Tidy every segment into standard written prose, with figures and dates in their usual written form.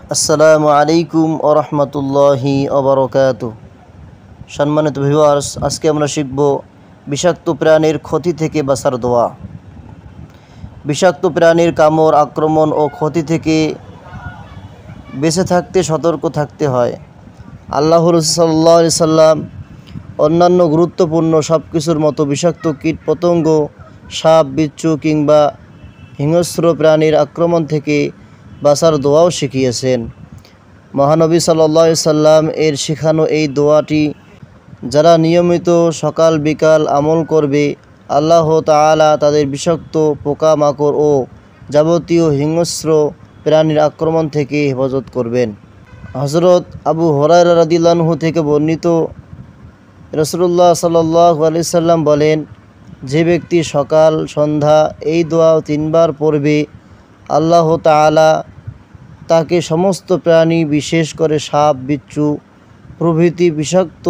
আসসালামু আলাইকুম ওয়া রাহমাতুল্লাহি ওয়া বারাকাতুহু। সম্মানিত ভিউয়ার্স, আজকে আমরা শিখব বিষাক্ত প্রাণীর ক্ষতি থেকে বাঁচার দোয়া। বিষাক্ত প্রাণীর কামড়, আক্রমণ ও ক্ষতি থেকে বেঁচে থাকতে সতর্ক থাকতে হয়। আল্লাহর রাসূল সাল্লাল্লাহু আলাইহি সাল্লাম অন্যান্য গুরুত্বপূর্ণ সব কিছুর মতো বিষাক্ত কীটপতঙ্গ, সাপ, বিচ্ছু কিংবা হিংস্র প্রাণীর আক্রমণ থেকে বাঁচার দোয়াও শিখিয়েছেন। মহানবী সাল্লাল্লাহু আলাইহি সাল্লাম এর শেখানো এই দোয়াটি যারা নিয়মিত সকাল বিকাল আমল করবে, আল্লাহ তাআলা তাদের বিষাক্ত পোকামাকড় ও যাবতীয় হিংস্র প্রাণীর আক্রমণ থেকে হেফাজত করবেন। হযরত আবু হুরায়রা রাদিয়াল্লাহু আনহু থেকে বর্ণিত, রাসূলুল্লাহ সাল্লাল্লাহু আলাইহি সাল্লাম বলেন, যে ব্যক্তি সকাল সন্ধ্যা এই দোয়া 3 বার পড়বে, আল্লাহ তাআলা তাকে সমস্ত প্রাণী, বিশেষ করে সাপ, বিচ্ছু প্রভৃতি বিষাক্ত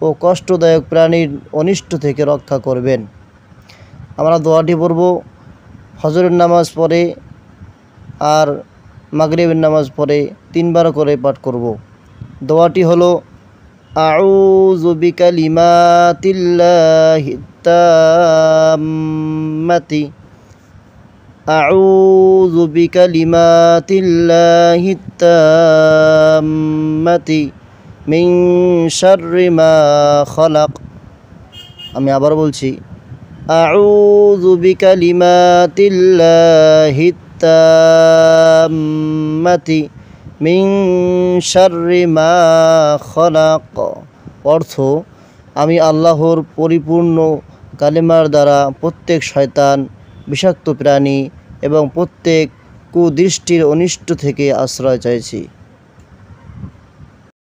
ও কষ্টদায়ক প্রাণীর অনিষ্ট থেকে রক্ষা করবেন। আমরা দোয়াটি পড়ব ফজরের নামাজ পড়ে আর মাগরিবের নামাজ পড়ে 3 বার করে পাঠ করব। দোয়াটি হলো আউযু বিকালিমাতিল্লাহিত তাম্মাতি আউযু বিকালিমাতিল্লাহিত তাম্মাতি মিন শাররি মা খালাক। আমি আবার বলছি, আউযু বিকালিমাতিল্লাহিত তাম্মাতি মিন শাররি মা খালাক। অর্থ, আমি আল্লাহর পরিপূর্ণ কালিমার দ্বারা প্রত্যেক শয়তান, বিষাক্ত প্রাণী এবং প্রত্যেক কুদৃষ্টির অনিষ্ট থেকে আশ্রয় চাইছি।